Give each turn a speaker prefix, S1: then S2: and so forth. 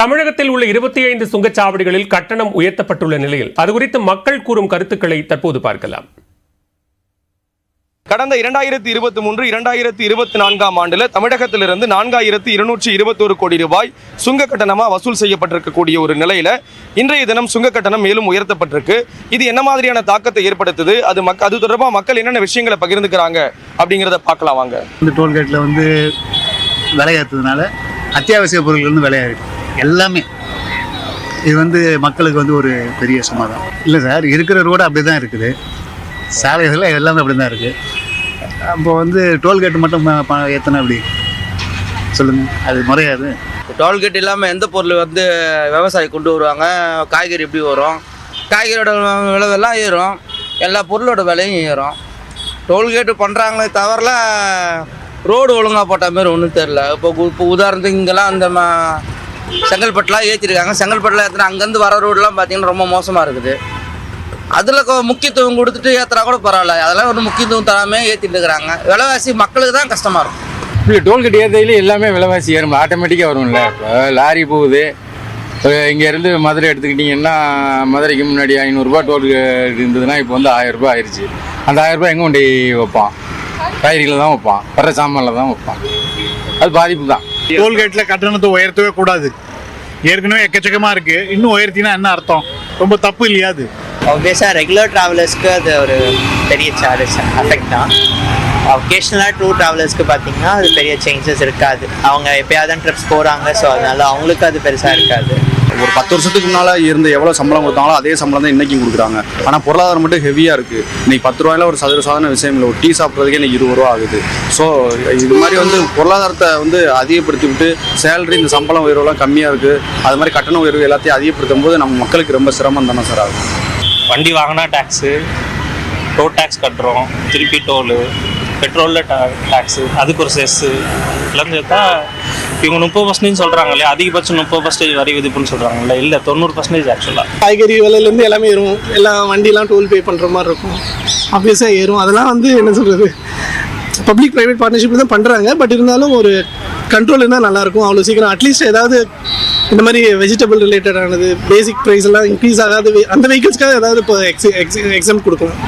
S1: தமிழகத்தில் உள்ள 25 சுங்கச்சாவடிகளில் கட்டணம் உயர்த்தப்பட்டுள்ள நிலையில் அது குறித்து மக்கள் கூறும் கருத்துக்களை தற்போது பார்க்கலாம்.
S2: கடந்த 2023-2024 ஆண்டில் தமிழகத்திலிருந்து 4221 கோடி ரூபாய் சுங்க கட்டணமாக வசூல் செய்யப்பட்டிருக்கக்கூடிய ஒரு நிலையில் இன்றைய தினம் சுங்க கட்டணம் மேலும் உயர்த்தப்பட்டிருக்கு. இது என்ன மாதிரியான தாக்கத்தை ஏற்படுத்துது, அது தொடர்பாக மக்கள் என்னென்ன விஷயங்களை பகிர்ந்துக்கிறாங்க அப்படிங்கிறத பார்க்கலாம் வாங்க.
S3: இந்த டோல்கேட்டில் விலை ஏற்றதுனால அத்தியாவசிய பொருட்கள் விலையா இருக்கு எல்லாமே. இது மக்களுக்கு ஒரு பெரிய சமாதானம் இல்லை சார். இருக்கிற ரோடு அப்படி தான் இருக்குது, சாலைகள் எல்லாமே அப்படி தான் இருக்குது. அப்போ டோல்கேட்டு மட்டும் ஏற்றினா அப்படி சொல்லுங்கள், அது முறையாது.
S4: டோல்கேட் இல்லாமல் எந்த பொருள் விவசாயி கொண்டு வருவாங்க, காய்கறி எப்படி வரும், காய்கறியோட விலைவெல்லாம் ஏறும், எல்லா பொருளோட விலையும் ஏறும். டோல்கேட்டு பண்ணுறாங்களே தவிர ரோடு ஒழுங்காக போட்ட மாதிரி ஒன்றும் தெரில. இப்போ உதாரணத்துக்கு இங்கெல்லாம் அந்த செங்கல்பட்டுலாம் ஏற்றிருக்காங்க. செங்கல்பட்டில் ஏற்றினா அங்கேருந்து வர ரோடெலாம் பார்த்திங்கன்னா ரொம்ப மோசமாக இருக்குது. அதில் முக்கியத்துவம் கொடுத்துட்டு ஏற்றுறா கூட பரவாயில்ல, அதெல்லாம் ஒரு முக்கியத்துவம் தராமல் ஏற்றிட்டு இருக்கிறாங்க. விலைவாசி மக்களுக்கு தான் கஷ்டமாக இருக்கும்.
S5: இப்போ டோல்கேட் ஏற்றையிலே எல்லாமே விலைவாசி ஏறும், ஆட்டோமேட்டிக்காக வரும்ல. இப்போ லாரி போகுது, இங்கேருந்து மதுரை எடுத்துக்கிட்டிங்கன்னா மதுரைக்கு முன்னாடி 500 டோல்கேட் இருந்ததுன்னா இப்போ 1000 ரூபாய் ஆயிடுச்சு. அந்த 1000 ரூபாய் எங்கே கொண்டு வைப்பான்? காய்கறியில் தான் வைப்பான், வர சாமானில் தான் வைப்பான். அது பாதிப்பு தான்.
S3: டோல்கேட்டில் கட்டணத்தை உயர்த்தவே கூடாது. ஏற்கனவே எக்கச்சக்கமாக இருக்குது, இன்னும் உயர்த்தினா என்ன அர்த்தம்? ரொம்ப தப்பு இல்லையா? அது
S6: ஆப்வியஸாக ரெகுலர் ட்ராவலர்ஸ்க்கு அது ஒரு பெரிய சார்ஜஸ் அஃபெக்ட் தான். ஒகேஷ்னலாக டூர் ட்ராவலர்ஸ்க்கு பார்த்தீங்கன்னா அது பெரிய சேஞ்சஸ் இருக்காது. அவங்க எப்போயாவது தான் ட்ரிப்ஸ் போகிறாங்க, ஸோ அதனால அவங்களுக்கு அது பெருசாக இருக்காது.
S7: ஒரு 10 வருஷத்துக்கு முன்னால் இருந்த எவ்வளோ சம்பளம் கொடுத்தாங்களோ அதே சம்பளம் தான் இன்றைக்கும் கொடுக்குறாங்க. ஆனால் பொருளாதாரம் மட்டும் ஹெவியாக இருக்குது. இன்றைக்கி 10 ரூபாயில் ஒரு சாதாரண விஷயம் இல்லை. ஒரு டீ சாப்பிட்றதுக்கே இன்றைக்கி 20 ரூபா ஆகுது. ஸோ இது மாதிரி பொருளாதாரத்தை அதிகப்படுத்தி விட்டு சேலரி இந்த சம்பளம் உயர்வுலாம் கம்மியாக இருக்குது. அது மாதிரி கட்டண உயர்வு எல்லாத்தையும் அதிகப்படுத்தும் போது நம்ம மக்களுக்கு ரொம்ப சிரமம் தானே சார் ஆகும்.
S8: வண்டி வாங்கினா டேக்ஸு, டோல் டேக்ஸ் கட்டுறோம், திருப்பி டோலு, பெட்ரோலில் டேக்ஸு, அதுக்கு ஒரு செஸ்ஸு எல்லாம் சேர்த்தா இவங்க 30% சொல்கிறாங்களே, அதிகபட்சம் 30% வரி விதிப்புன்னு சொல்கிறாங்கல்ல, இல்லை 90% ஆக்சுவலாக.
S9: காய்கறி விலையிலேருந்து எல்லாமே ஏறும். எல்லாம் வண்டிலாம் டோல் பே பண்ணுற மாதிரி இருக்கும், ஆப்வியஸாக ஏறும். அதெல்லாம் என்ன சொல்கிறது, பப்ளிக் ப்ரைவேட் பார்ட்னர்ஷிப் தான் பண்ணுறாங்க. பட் இருந்தாலும் ஒரு கண்ட்ரோல் இருந்தால் நல்லாயிருக்கும். அவ்வளோ சீக்கிரம் அட்லீஸ்ட் ஏதாவது இந்த மாதிரி வெஜிடபிள் ரிலேட்டடானது பேசிக் ப்ரைஸ் எல்லாம் இன்க்ரீஸ் ஆகாது. அந்த வெஹிக்கிள்ஸ்க்காக ஏதாவது இப்போ எக்ஸாம் கொடுக்கலாம்.